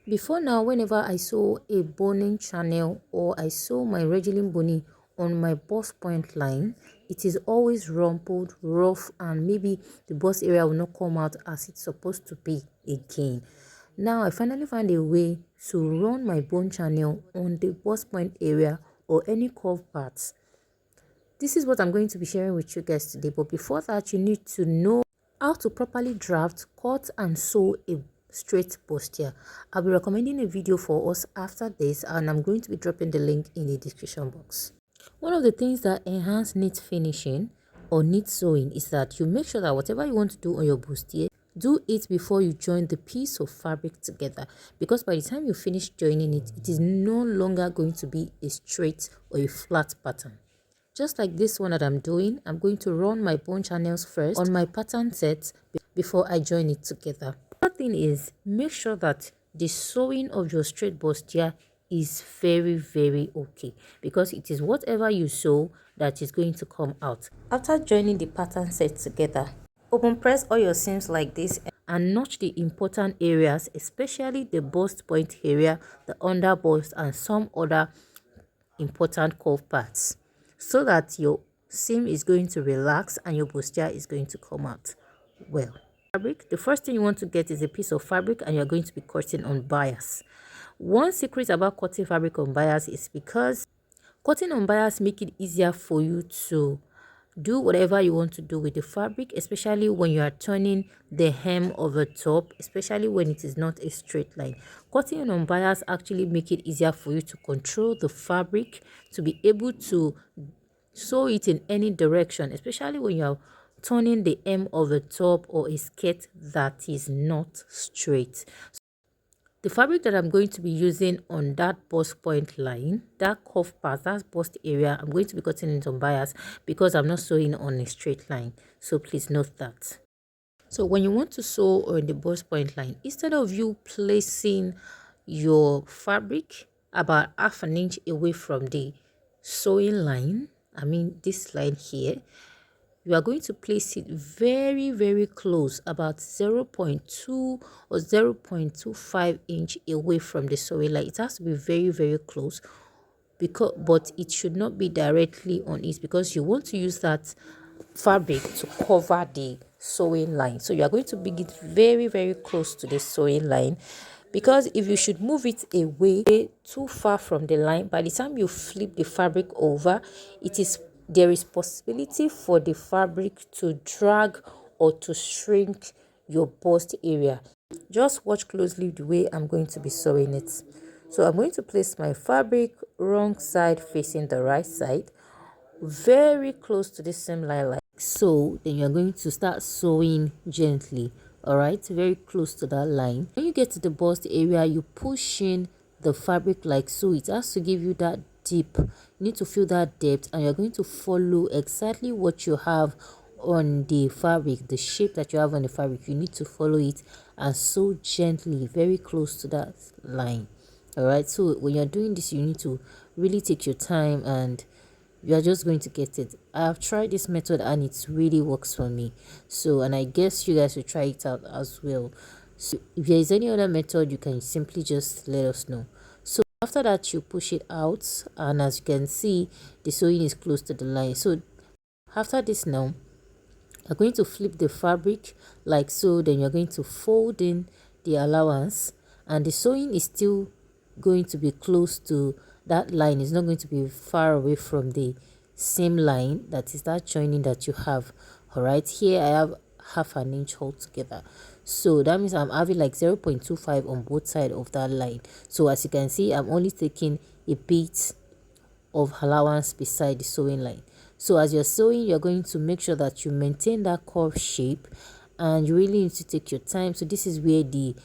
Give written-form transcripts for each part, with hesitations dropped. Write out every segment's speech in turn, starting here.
Before now, whenever I saw a boning channel or I saw my Regilin Boni on my bust point line, it is always rumpled, rough, and maybe the bust area will not come out as it's supposed to be again. Now I finally found a way to run my bone channel on the bust point area or any curved parts. This is what I'm going to be sharing with you guys today, but before that, you need to know how to properly draft, cut, and sew a straight bustier. I'll be recommending a video for us after this, and I'm going to be dropping the link in the description box. One of the things that enhance neat finishing or neat sewing is that you make sure that whatever you want to do on your bustier, do it before you join the piece of fabric together, because by the time you finish joining it, it is no longer going to be a straight or a flat pattern. Just like this one that I'm doing, I'm going to run my bone channels first on my pattern set before I join it together. The other thing is, make sure that the sewing of your straight bustier is very okay, because it is whatever you sew that is going to come out. After joining the pattern set together, open press all your seams like this and notch the important areas, especially the bust point area, the under bust, and some other important curve parts, so that your seam is going to relax and your bustier is going to come out well. Fabric, the first thing you want to get is a piece of fabric, and you're going to be cutting on bias. One secret about cutting fabric on bias is because cutting on bias make it easier for you to do whatever you want to do with the fabric, especially when you are turning the hem of the top, especially when it is not a straight line. Cutting on bias actually make it easier for you to control the fabric, to be able to sew it in any direction, especially when you are turning the hem of the top or a skirt that is not straight. The fabric that I'm going to be using on that bust point line, that cuff part, that bust area, I'm going to be cutting it on bias because I'm not sewing on a straight line. So please note that. So when you want to sew on the bust point line, instead of you placing your fabric about half an inch away from the sewing line, I mean this line here, you are going to place it very close, about 0.2 or 0.25 inch away from the sewing line. It has to be very close, but it should not be directly on it, because you want to use that fabric to cover the sewing line. So you are going to bring it very close to the sewing line, because if you should move it away too far from the line, by the time you flip the fabric over, there is possibility for the fabric to drag or to shrink your bust area. Just watch closely the way I'm going to be sewing it. So I'm going to place my fabric wrong side facing the right side, very close to the seam line like so. Then you're going to start sewing gently, all right, very close to that line. When you get to the bust area, you push in the fabric like so. It has to give you that dip. You need to feel that depth, and you're going to follow exactly what you have on the fabric, the shape that you have on the fabric. You need to follow it and sew gently, very close to that line. All right, so when you're doing this, you need to really take your time, and you are just going to get it. I have tried this method and it really works for me. So, and I guess you guys will try it out as well. So if there is any other method, you can simply just let us know. So after that, you push it out, and as you can see, the sewing is close to the line. So after this now, you're going to flip the fabric like so. Then you're going to fold in the allowance, and the sewing is still going to be close to that line. Is not going to be far away from the same line, that is that joining that you have. All right, here I have half an inch altogether, so that means I'm having like 0.25 on both sides of that line. So as you can see, I'm only taking a bit of allowance beside the sewing line. So as you're sewing, you're going to make sure that you maintain that curve shape, and you really need to take your time. So this is where the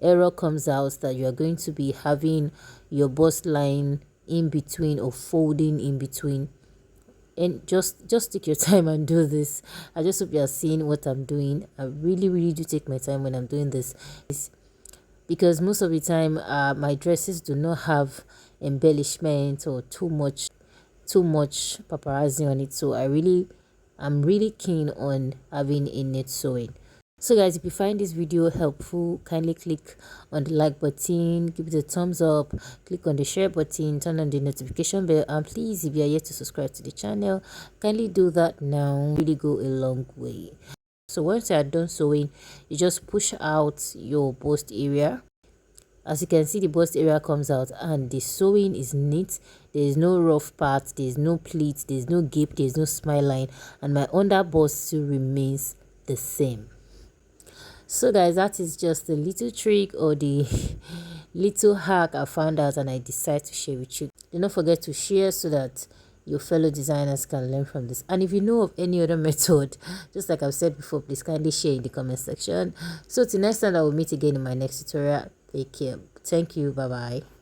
error comes out, that you are going to be having your bust line in between or folding in between. And just take your time and do this. I just hope you are seeing what I'm doing. I really do take my time when I'm doing this, because most of the time my dresses do not have embellishment or too much paparazzi on it. So I'm really keen on having a net sewing. So guys, if you find this video helpful, kindly click on the like button, give it a thumbs up, click on the share button, turn on the notification bell, and please, if you are yet to subscribe to the channel, kindly do that now. Really go a long way. So once you are done sewing, you just push out your bust area. As you can see, the bust area comes out and the sewing is neat. There is no rough part, there is no pleat, there is no gape, there is no smile line, and my under bust still remains the same. So guys, that is just a little trick or the little hack I found out and I decided to share with you. Do not forget to share so that your fellow designers can learn from this. And if you know of any other method, just like I've said before, please kindly share in the comment section. So till next time, I will meet again in my next tutorial. Take care. Thank you. Bye bye.